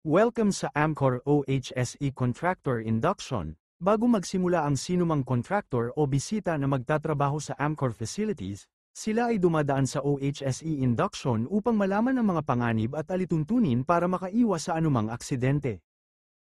Welcome sa Amcor OHSE Contractor Induction. Bago magsimula ang sinumang contractor o bisita na magtatrabaho sa Amcor facilities, sila ay dumadaan sa OHSE Induction upang malaman ang mga panganib at alituntunin para makaiwas sa anumang aksidente.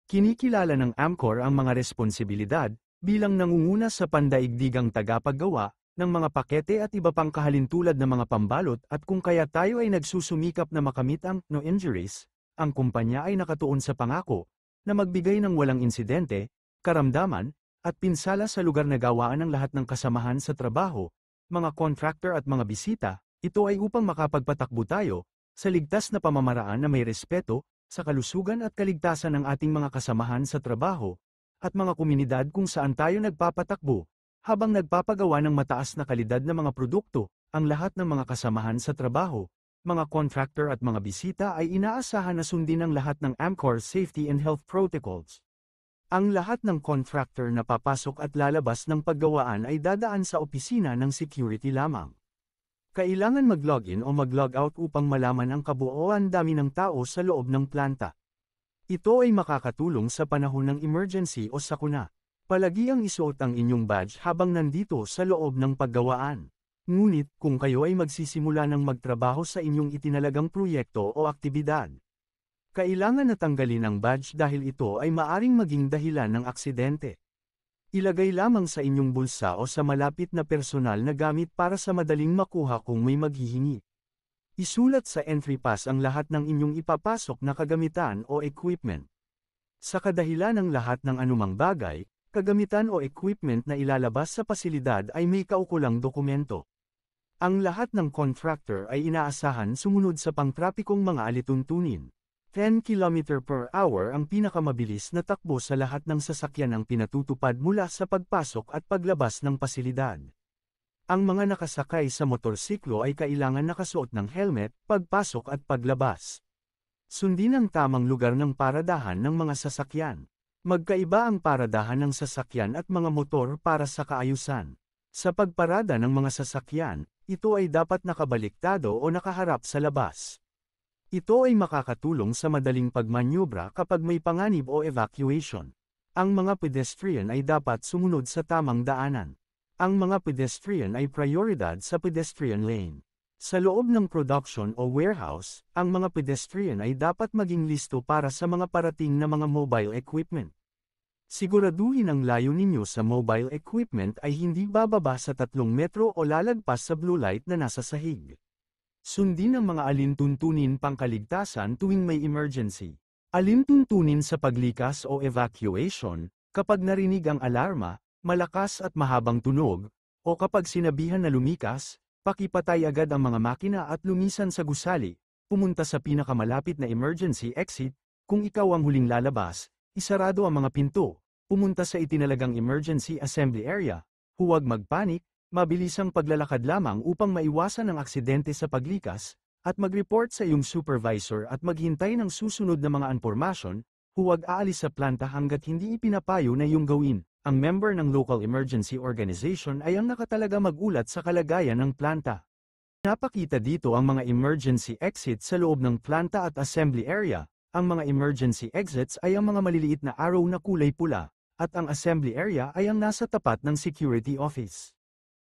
Kinikilala ng Amcor ang mga responsibilidad bilang nangunguna sa pandaigdigang tagapaggawa ng mga pakete at iba pang kahalintulad na mga pambalot, at kung kaya tayo ay nagsusumikap na makamit ang no injuries, ang kumpanya ay nakatuon sa pangako na magbigay ng walang insidente, karamdaman, at pinsala sa lugar na gawaan ng lahat ng kasamahan sa trabaho, mga contractor at mga bisita. Ito ay upang makapagpatakbo tayo sa ligtas na pamamaraan na may respeto sa kalusugan at kaligtasan ng ating mga kasamahan sa trabaho at mga komunidad kung saan tayo nagpapatakbo habang nagpapagawa ng mataas na kalidad na mga produkto. Ang lahat ng mga kasamahan sa trabaho, mga contractor at mga bisita ay inaasahan na sundin ang lahat ng Amcor safety and health protocols. Ang lahat ng contractor na papasok at lalabas ng paggawaan ay dadaan sa opisina ng security lamang. Kailangan mag-login o mag-logout upang malaman ang kabuuan dami ng tao sa loob ng planta. Ito ay makakatulong sa panahon ng emergency o sakuna. Palagi ang isuot ang inyong badge habang nandito sa loob ng paggawaan. Ngunit, kung kayo ay magsisimula ng magtrabaho sa inyong itinalagang proyekto o aktibidad, kailangan na tanggalin ang badge dahil ito ay maaring maging dahilan ng aksidente. Ilagay lamang sa inyong bulsa o sa malapit na personal na gamit para sa madaling makuha kung may maghihingi. Isulat sa entry pass ang lahat ng inyong ipapasok na kagamitan o equipment. Sa kadahilan ng lahat ng anumang bagay, kagamitan o equipment na ilalabas sa pasilidad ay may kaukulang dokumento. Ang lahat ng contractor ay inaasahan sumunod sa pangtrapikong mga alituntunin. 10 km/h ang pinakamabilis na takbo sa lahat ng sasakyan ang pinatutupad mula sa pagpasok at paglabas ng pasilidad. Ang mga nakasakay sa motorsiklo ay kailangan nakasuot ng helmet, pagpasok at paglabas. Sundin ang tamang lugar ng paradahan ng mga sasakyan. Magkaiba ang paradahan ng sasakyan at mga motor para sa kaayusan. Sa pagparada ng mga sasakyan, ito ay dapat nakabaliktado o nakaharap sa labas. Ito ay makakatulong sa madaling pagmanyobra kapag may panganib o evacuation. Ang mga pedestrian ay dapat sumunod sa tamang daanan. Ang mga pedestrian ay prioridad sa pedestrian lane. Sa loob ng production o warehouse, ang mga pedestrian ay dapat maging listo para sa mga parating na mga mobile equipment. Siguraduhin ang layo ninyo sa mobile equipment ay hindi bababa sa 3 metro o lalagpas sa blue light na nasa sahig. Sundin ang mga alintuntunin pangkaligtasan tuwing may emergency. Alintuntunin sa paglikas o evacuation, kapag narinig ang alarma, malakas at mahabang tunog, o kapag sinabihan na lumikas, pakipatay agad ang mga makina at lumisan sa gusali, pumunta sa pinakamalapit na emergency exit. Kung ikaw ang huling lalabas, isarado ang mga pinto, pumunta sa itinalagang emergency assembly area, huwag magpanik, mabilisang paglalakad lamang upang maiwasan ang aksidente sa paglikas, at mag-report sa iyong supervisor at maghintay ng susunod na mga impormasyon. Huwag aalis sa planta hanggat hindi ipinapayo na iyong gawin. Ang member ng local emergency organization ay ang nakatalaga magulat sa kalagayan ng planta. Napakita dito ang mga emergency exit sa loob ng planta at assembly area. Ang mga emergency exits ay ang mga maliliit na arrow na kulay pula, at ang assembly area ay ang nasa tapat ng security office.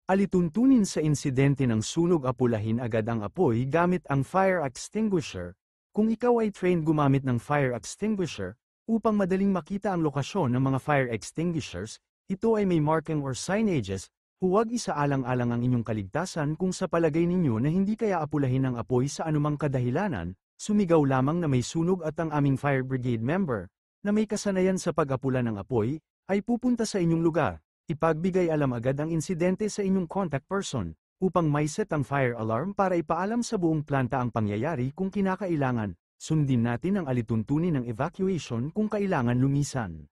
Alituntunin sa insidente ng sunog, apulahin agad ang apoy gamit ang fire extinguisher. Kung ikaw ay trained gumamit ng fire extinguisher, upang madaling makita ang lokasyon ng mga fire extinguishers, ito ay may marking or signages. Huwag isaalang-alang ang inyong kaligtasan kung sa palagay ninyo na hindi kaya apulahin ang apoy sa anumang kadahilanan. Sumigaw lamang na may sunog at ang aming fire brigade member, na may kasanayan sa pag-apula ng apoy, ay pupunta sa inyong lugar. Ipagbigay alam agad ang insidente sa inyong contact person, upang may set ang fire alarm para ipaalam sa buong planta ang pangyayari kung kinakailangan. Sundin natin ang alituntunin ng evacuation kung kailangan lumisan.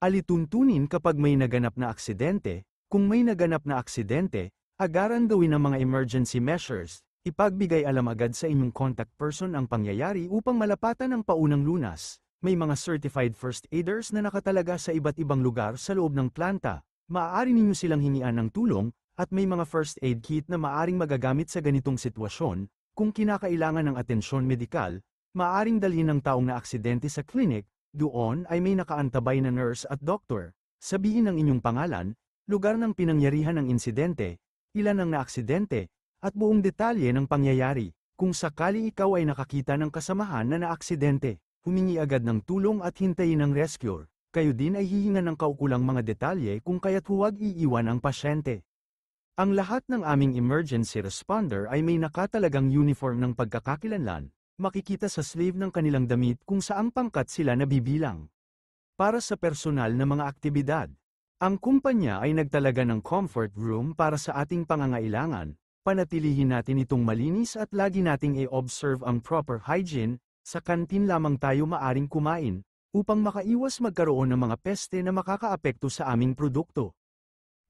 Alituntunin kapag may naganap na aksidente. Kung may naganap na aksidente, agaran gawin ang mga emergency measures. Ipagbigay alam agad sa inyong contact person ang pangyayari upang malapatan ang paunang lunas. May mga certified first aiders na nakatalaga sa iba't ibang lugar sa loob ng planta. Maaari ninyo silang hingian ng tulong, at may mga first aid kit na maaring magagamit sa ganitong sitwasyon. Kung kinakailangan ng atensyon medikal, Maaring dalhin ng taong na aksidente sa klinik, doon ay may nakaantabay na nurse at doktor. Sabihin ang inyong pangalan, lugar ng pinangyarihan ng insidente, ilan ang naaksidente, at buong detalye ng pangyayari. Kung sakali ikaw ay nakakita ng kasamahan na naaksidente, humingi agad ng tulong at hintayin ang rescue. Kayo din ay hihingan ng kaukulang mga detalye kung kaya't huwag iiwan ang pasyente. Ang lahat ng aming emergency responder ay may nakatalagang uniform ng pagkakakilanlan, makikita sa sleeve ng kanilang damit kung saang pangkat sila nabibilang. Para sa personal na mga aktibidad, ang kumpanya ay nagtalaga ng comfort room para sa ating pangangailangan. Panatilihin natin itong malinis at lagi nating i-observe ang proper hygiene. Sa kantin lamang tayo maaring kumain, upang makaiwas magkaroon ng mga peste na makakaapekto sa aming produkto.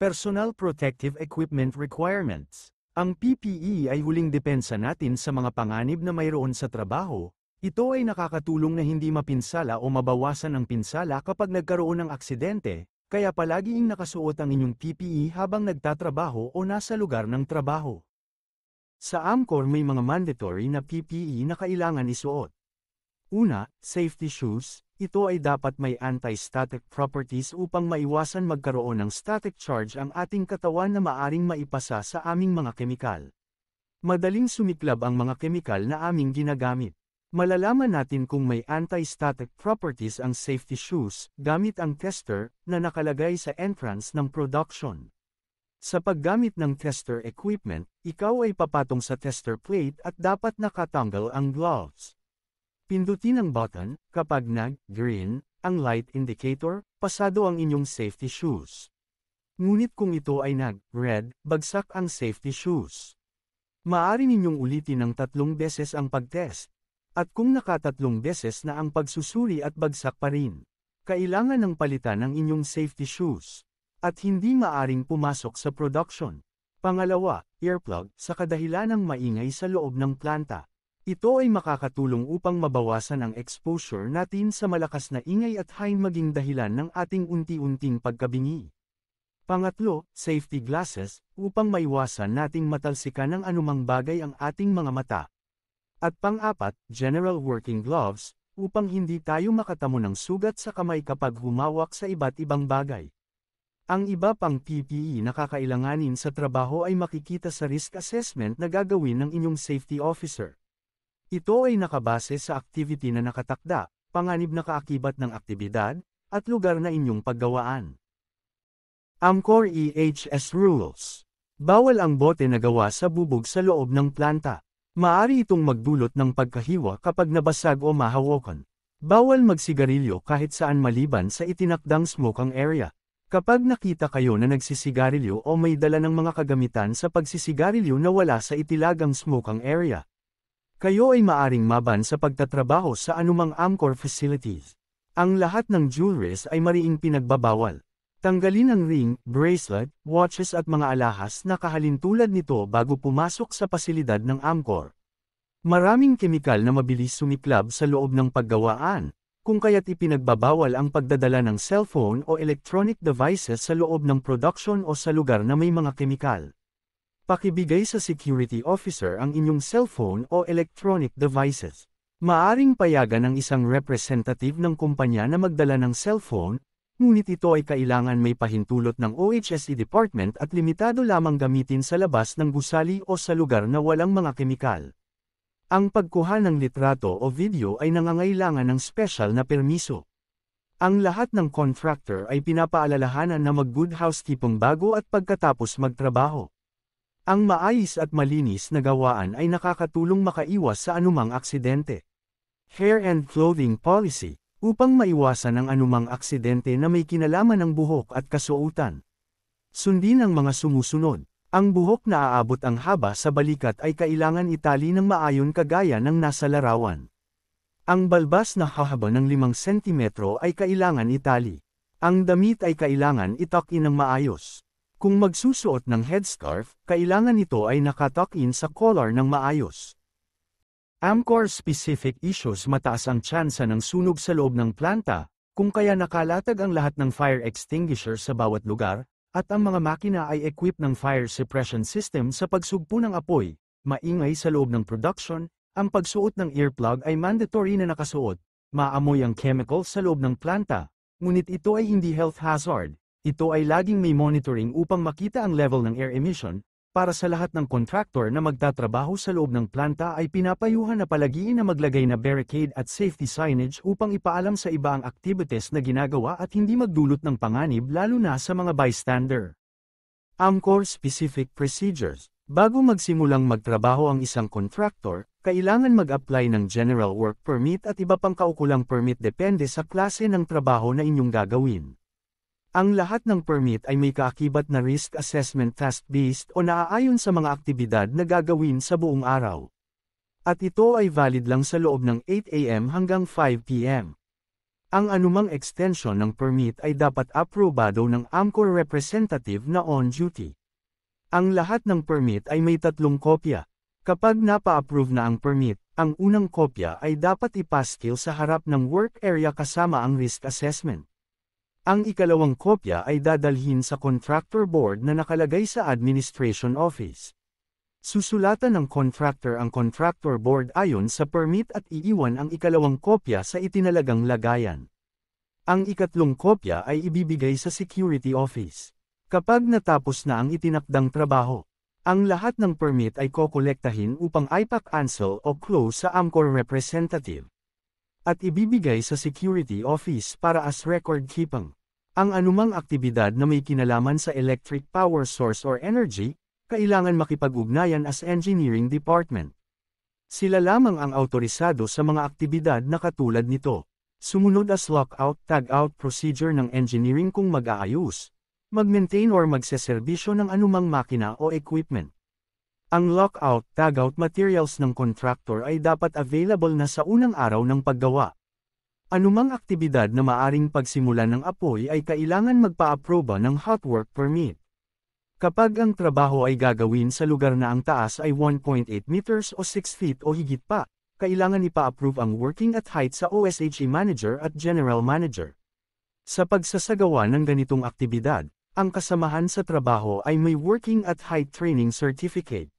Personal Protective Equipment Requirements. Ang PPE ay huling depensa natin sa mga panganib na mayroon sa trabaho. Ito ay nakakatulong na hindi mapinsala o mabawasan ang pinsala kapag nagkaroon ng aksidente, kaya palaging nakasuot ang inyong PPE habang nagtatrabaho o nasa lugar ng trabaho. Sa Amcor may mga mandatory na PPE na kailangan isuot. Una, safety shoes. Ito ay dapat may anti-static properties upang maiwasan magkaroon ng static charge ang ating katawan na maaring maipasa sa aming mga kemikal. Madaling sumiklab ang mga kemikal na aming ginagamit. Malalaman natin kung may anti-static properties ang safety shoes gamit ang tester na nakalagay sa entrance ng production. Sa paggamit ng tester equipment, ikaw ay papatong sa tester plate at dapat nakatanggal ang gloves. Pindutin ang button, kapag nag-green, ang light indicator, pasado ang inyong safety shoes. Ngunit kung ito ay nag-red, bagsak ang safety shoes. Maaari ninyong ulitin ng 3 beses ang pag-test. At kung nakatatlong beses na ang pagsusuri at bagsak pa rin, kailangan ng palitan ang inyong safety shoes. At hindi maaring pumasok sa production. Pangalawa, earplug, sa kadahilan ng maingay sa loob ng planta. Ito ay makakatulong upang mabawasan ang exposure natin sa malakas na ingay at hain maging dahilan ng ating unti-unting pagkabingi. Pangatlo, safety glasses, upang maiwasan nating matalsikan ng anumang bagay ang ating mga mata. At pang-apat, general working gloves, upang hindi tayo makatamo ng sugat sa kamay kapag humawak sa iba't ibang bagay. Ang iba pang PPE na kakailanganin sa trabaho ay makikita sa risk assessment na gagawin ng inyong safety officer. Ito ay nakabase sa activity na nakatakda, panganib na kaakibat ng aktibidad, at lugar na inyong paggawaan. Amcor EHS Rules. Bawal ang bote na gawa sa bubog sa loob ng planta. Maari itong magdulot ng pagkahiwa kapag nabasag o mahawakan. Bawal magsigarilyo kahit saan maliban sa itinakdang smoking area. Kapag nakita kayo na nagsisigarilyo o may dala ng mga kagamitan sa pagsisigarilyo na wala sa itilagang smoking area, kayo ay maaring maban sa pagtatrabaho sa anumang Amcor facilities. Ang lahat ng jewelries ay mariing pinagbabawal. Tanggalin ang ring, bracelet, watches at mga alahas na kahalintulad nito bago pumasok sa pasilidad ng Amcor. Maraming kemikal na mabilis sumiklab sa loob ng paggawaan, kung kaya't ipinagbabawal ang pagdadala ng cellphone o electronic devices sa loob ng production o sa lugar na may mga kemikal. Pakibigay sa security officer ang inyong cellphone o electronic devices. Maaring payagan ng isang representative ng kumpanya na magdala ng cellphone, ngunit ito ay kailangan may pahintulot ng OHSE department at limitado lamang gamitin sa labas ng gusali o sa lugar na walang mga kemikal. Ang pagkuha ng litrato o video ay nangangailangan ng special na permiso. Ang lahat ng contractor ay pinapaalalahanan na mag-good housekeeping bago at pagkatapos magtrabaho. Ang maayos at malinis na gawaan ay nakakatulong makaiwas sa anumang aksidente. Hair and Clothing Policy, upang maiwasan ang anumang aksidente na may kinalaman ng buhok at kasuotan. Sundin ang mga sumusunod. Ang buhok na aabot ang haba sa balikat ay kailangan itali ng maayon kagaya ng nasa larawan. Ang balbas na hahaba ng 5 cm ay kailangan itali. Ang damit ay kailangan ituck-in ng maayos. Kung magsusuot ng headscarf, kailangan ito ay nakatuck-in sa collar ng maayos. Amcor-specific issues: mataas ang tsansa ng sunog sa loob ng planta, kung kaya nakalatag ang lahat ng fire extinguisher sa bawat lugar, at ang mga makina ay equipped ng fire suppression system sa pagsugpo ng apoy, maingay sa loob ng production, Ang pagsuot ng earplug ay mandatory na nakasuot. Maamoy ang chemical sa loob ng planta, ngunit ito ay hindi health hazard. Ito ay laging may monitoring upang makita ang level ng air emission. Para sa lahat ng contractor na magtatrabaho sa loob ng planta ay pinapayuhan na palagiin na maglagay na barricade at safety signage upang ipaalam sa iba ang activities na ginagawa at hindi magdulot ng panganib lalo na sa mga bystander. Amcor Specific Procedures. Bago magsimulang magtrabaho ang isang contractor, kailangan mag-apply ng General Work Permit at iba pang kaukulang permit depende sa klase ng trabaho na inyong gagawin. Ang lahat ng permit ay may kaakibat na risk assessment task-based o naaayon sa mga aktibidad na gagawin sa buong araw. At ito ay valid lang sa loob ng 8 AM hanggang 5 PM. Ang anumang extension ng permit ay dapat aprobado ng Amcor representative na on-duty. Ang lahat ng permit ay may 3 kopya. Kapag napa-approve na ang permit, ang unang kopya ay dapat ipaskil sa harap ng work area kasama ang risk assessment. Ang ikalawang kopya ay dadalhin sa contractor board na nakalagay sa administration office. Susulatan ng contractor ang contractor board ayon sa permit at iiwan ang ikalawang kopya sa itinalagang lagayan. Ang ikatlong kopya ay ibibigay sa security office. Kapag natapos na ang itinakdang trabaho, ang lahat ng permit ay kokolektahin upang ipac-cancel o close sa Amcor representative. At ibibigay sa security office para as record keeping. Ang anumang aktibidad na may kinalaman sa electric power source or energy, kailangan makipag-ugnayan as engineering department. Sila lamang ang autorisado sa mga aktibidad na katulad nito. Sumunod as lockout-tagout procedure ng engineering kung mag-aayos, mag-maintain or magseserbisyo ng anumang makina o equipment. Ang lockout-tagout materials ng contractor ay dapat available na sa unang araw ng paggawa. Anumang aktibidad na maaring pagsimulan ng apoy ay kailangan magpa-aproba ng hot work permit. Kapag ang trabaho ay gagawin sa lugar na ang taas ay 1.8 meters o 6 feet o higit pa, kailangan ipa-approve ang working at height sa OSHA manager at general manager. Sa pagsasagawa ng ganitong aktibidad, ang kasamahan sa trabaho ay may working at height training certificate.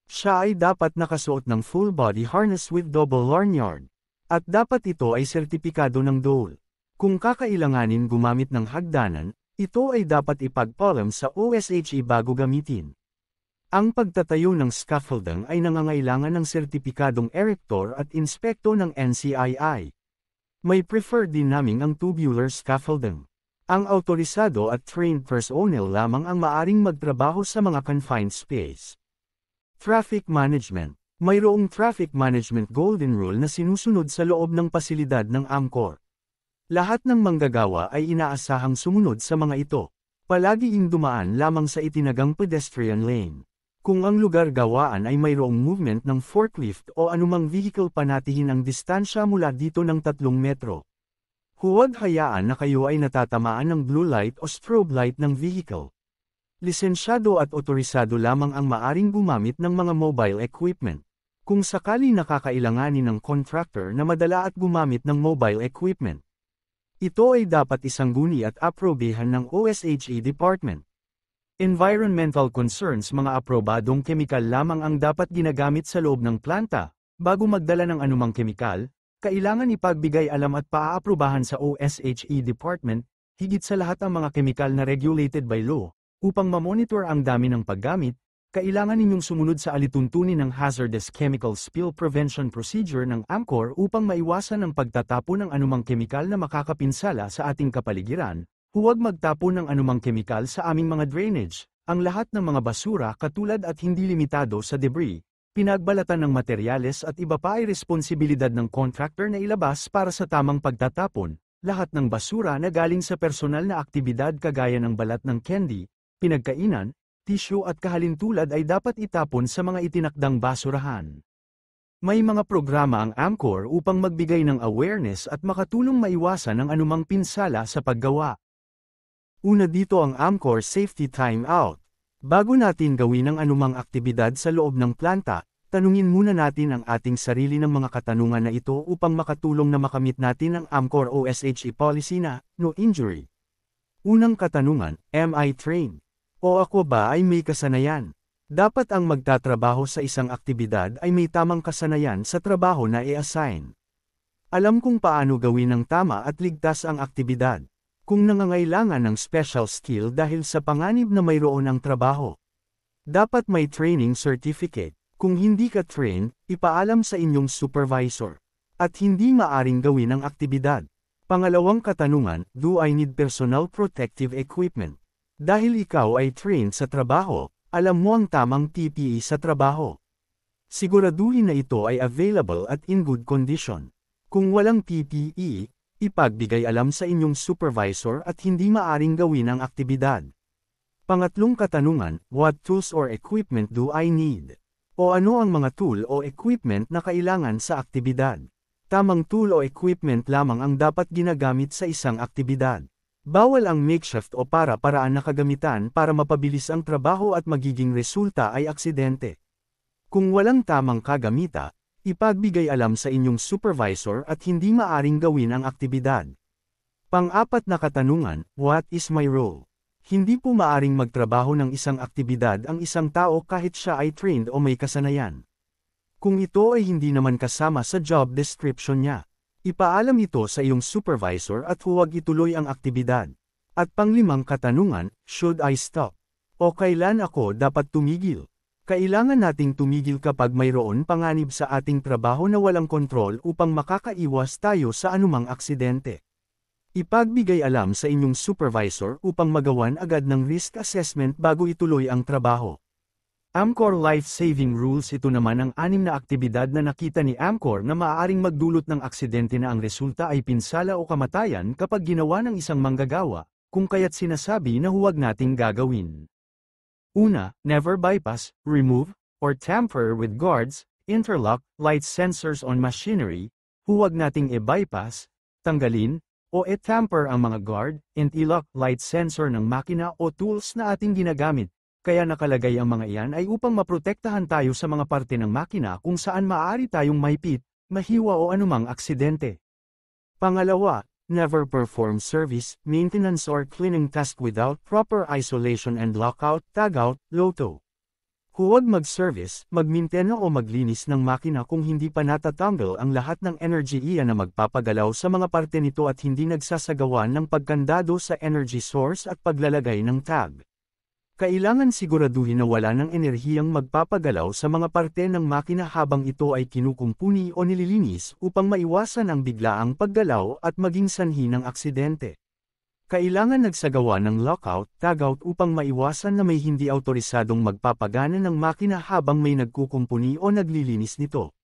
Siya ay dapat nakasuot ng full body harness with double lanyard. At dapat ito ay sertipikado ng DOLE. Kung kakailanganin gumamit ng hagdanan, ito ay dapat ipagpaalam sa OSHA bago gamitin. Ang pagtatayo ng scaffolding ay nangangailangan ng sertipikadong erector at inspekto ng NCII. May preferred din naming ang tubular scaffolding. Ang autorisado at trained personnel lamang ang maaring magtrabaho sa mga confined space. Traffic Management. Mayroong Traffic Management Golden Rule na sinusunod sa loob ng pasilidad ng Amcor. Lahat ng manggagawa ay inaasahang sumunod sa mga ito. Palagiing dumaan lamang sa itinagang pedestrian lane. Kung ang lugar gawaan ay mayroong movement ng forklift o anumang vehicle panatihin ang distansya mula dito ng 3 metro. Huwag hayaan na kayo ay natatamaan ng blue light o strobe light ng vehicle. Lisensyado at otorisado lamang ang maaring gumamit ng mga mobile equipment. Kung sakali nakakailanganin ng contractor na madala at gumamit ng mobile equipment, ito ay dapat isangguni at aprobehan ng OSHA Department. Environmental concerns. Mga aprobadong kemikal lamang ang dapat ginagamit sa loob ng planta. Bago magdala ng anumang kemikal, kailangan ipagbigay alam at paaprubahan sa OSHA Department, higit sa lahat ang mga kemikal na regulated by law. Upang mamonitor ang dami ng paggamit, kailangan ninyong sumunod sa alituntunin ng Hazardous Chemical Spill Prevention Procedure ng Amcor upang maiwasan ang pagtatapon ng anumang kemikal na makakapinsala sa ating kapaligiran. Huwag magtapon ng anumang kemikal sa aming mga drainage. Ang lahat ng mga basura katulad at hindi limitado sa debris, pinagbalatan ng materyales at iba pa ay responsibilidad ng contractor na ilabas para sa tamang pagtatapon. Lahat ng basura na galing sa personal na aktibidad kagaya ng balat ng candy, pinagkainan, tissue at kahalintulad ay dapat itapon sa mga itinakdang basurahan. May mga programa ang Amcor upang magbigay ng awareness at makatulong maiwasan ang anumang pinsala sa paggawa. Una dito ang Amcor Safety Time Out. Bago natin gawin ang anumang aktibidad sa loob ng planta, tanungin muna natin ang ating sarili ng mga katanungan na ito upang makatulong na makamit natin ang Amcor OSHA policy na no injury. Unang katanungan, am I trained? O ako ba ay may kasanayan? Dapat ang magtatrabaho sa isang aktibidad ay may tamang kasanayan sa trabaho na i-assign. Alam kung paano gawin ng tama at ligtas ang aktibidad. Kung nangangailangan ng special skill dahil sa panganib na mayroon ang trabaho. Dapat may training certificate. Kung hindi ka trained, ipaalam sa inyong supervisor. At hindi maaring gawin ang aktibidad. Pangalawang katanungan, do I need personal protective equipment? Dahil ikaw ay trained sa trabaho, alam mo ang tamang PPE sa trabaho. Siguraduhin na ito ay available at in good condition. Kung walang PPE, ipagbigay alam sa inyong supervisor at hindi maaring gawin ang aktibidad. Pangatlong katanungan, what tools or equipment do I need? O ano ang mga tool o equipment na kailangan sa aktibidad? Tamang tool o equipment lamang ang dapat ginagamit sa isang aktibidad. Bawal ang makeshift o para-paraan na kagamitan para mapabilis ang trabaho at magiging resulta ay aksidente. Kung walang tamang kagamita, ipagbigay alam sa inyong supervisor at hindi maaring gawin ang aktibidad. Pang-apat na katanungan, what is my role? Hindi po maaring magtrabaho ng isang aktibidad ang isang tao kahit siya ay trained o may kasanayan. Kung ito ay hindi naman kasama sa job description niya, ipaalam ito sa iyong supervisor at huwag ituloy ang aktibidad. At panglimang katanungan, should I stop? O kailan ako dapat tumigil? Kailangan nating tumigil kapag mayroon panganib sa ating trabaho na walang kontrol upang makakaiwas tayo sa anumang aksidente. Ipagbigay alam sa inyong supervisor upang magawan agad ng risk assessment bago ituloy ang trabaho. Amcor Life-Saving Rules. Ito naman ang 6 na aktibidad na nakita ni Amcor na maaaring magdulot ng aksidente na ang resulta ay pinsala o kamatayan kapag ginawa ng isang manggagawa, kung kaya't sinasabi na huwag nating gagawin. Una, never bypass, remove, or tamper with guards, interlock, light sensors on machinery. Huwag nating i-bypass, tanggalin, o i-tamper ang mga guard, interlock, light sensor ng makina o tools na ating ginagamit. Kaya nakalagay ang mga iyan ay upang maprotektahan tayo sa mga parte ng makina kung saan maaari tayong maipit, mahiwa o anumang aksidente. Pangalawa, never perform service, maintenance or cleaning task without proper isolation and lockout, tagout, LOTO. Huwag mag-service, magmintena o maglinis ng makina kung hindi pa natatanggal ang lahat ng energy na magpapagalaw sa mga parte nito at hindi nagsasagawa ng pagkandado sa energy source at paglalagay ng tag. Kailangan siguraduhin na wala ng enerhiyang magpapagalaw sa mga parte ng makina habang ito ay kinukumpuni o nililinis upang maiwasan ang biglaang paggalaw at maging sanhi ng aksidente. Kailangan nagsagawa ng lockout, tagout upang maiwasan na may hindi autorisadong magpapagana ng makina habang may nagkukumpuni o naglilinis nito.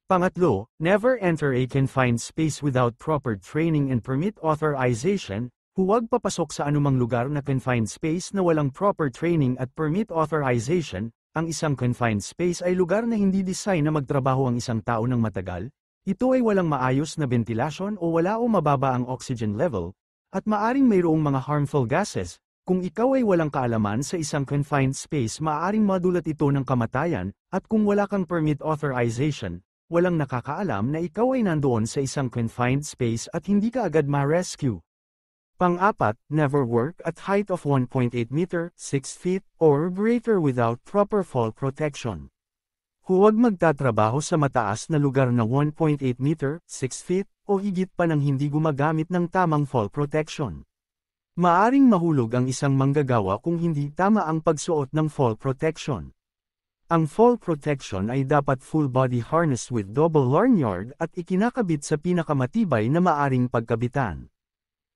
Pangatlo, never enter a confined space without proper training and permit authorization. Huwag papasok sa anumang lugar na confined space na walang proper training at permit authorization. Ang isang confined space ay lugar na hindi design na magtrabaho ang isang tao ng matagal. Ito ay walang maayos na ventilasyon o wala o mababa ang oxygen level, at maaring mayroong mga harmful gases. Kung ikaw ay walang kaalaman sa isang confined space, maaring madulat ito ng kamatayan, at kung wala kang permit authorization, walang nakakaalam na ikaw ay nandoon sa isang confined space at hindi ka agad ma-rescue. Pang-apat, never work at height of 1.8 meter, 6 feet, or greater without proper fall protection. Huwag magtatrabaho sa mataas na lugar na 1.8 meter, 6 feet, o higit pa nang hindi gumagamit ng tamang fall protection. Maaring mahulog ang isang manggagawa kung hindi tama ang pagsuot ng fall protection. Ang fall protection ay dapat full body harness with double lanyard at ikinakabit sa pinakamatibay na maaring pagkabitan,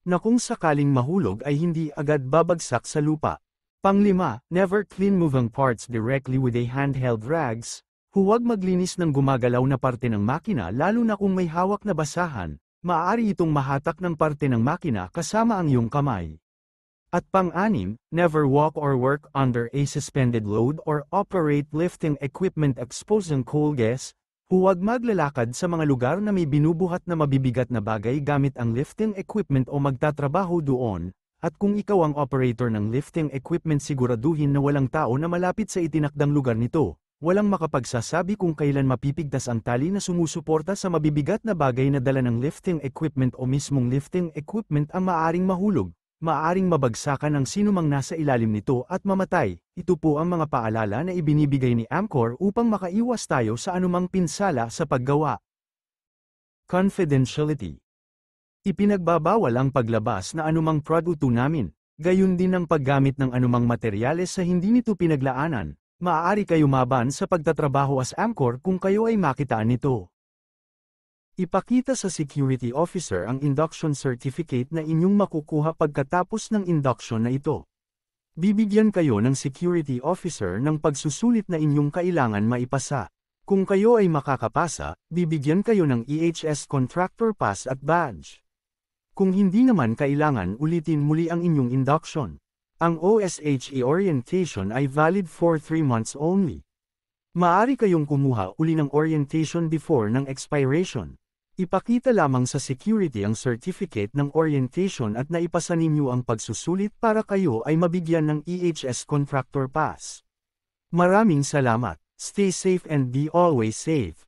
na kung sakaling mahulog ay hindi agad babagsak sa lupa. Panglima, never clean moving parts directly with a handheld rags. Huwag maglinis ng gumagalaw na parte ng makina lalo na kung may hawak na basahan, maaari itong mahatak ng parte ng makina kasama ang iyong kamay. At pang-anim, never walk or work under a suspended load or operate lifting equipment exposing coal gas. Huwag maglalakad sa mga lugar na may binubuhat na mabibigat na bagay gamit ang lifting equipment o magtatrabaho doon, at kung ikaw ang operator ng lifting equipment siguraduhin na walang tao na malapit sa itinakdang lugar nito. Walang makapagsasabi kung kailan mapipigtas ang tali na sumusuporta sa mabibigat na bagay na dala ng lifting equipment o mismong lifting equipment ang maaaring mahulog, Maaaring mabagsakan ang sinumang nasa ilalim nito at mamatay. Ito po ang mga paalala na ibinibigay ni Amcor upang makaiwas tayo sa anumang pinsala sa paggawa. Confidentiality. Ipinagbabawal ang paglabas na anumang produkto namin, gayon din ang paggamit ng anumang materyales sa hindi nito pinaglaanan. Maaari kayo maban sa pagtatrabaho as Amcor kung kayo ay makitaan nito. Ipakita sa security officer ang induction certificate na inyong makukuha pagkatapos ng induction na ito. Bibigyan kayo ng security officer ng pagsusulit na inyong kailangan maipasa. Kung kayo ay makakapasa, bibigyan kayo ng EHS Contractor Pass at Badge. Kung hindi naman kailangan ulitin muli ang inyong induction. Ang OSHE orientation ay valid for 3 months only. Maaari kayong kumuha uli ng orientation before ng expiration. Ipakita lamang sa security ang certificate ng orientation at naipasa ninyo ang pagsusulit para kayo ay mabigyan ng EHS Contractor Pass. Maraming salamat. Stay safe and be always safe.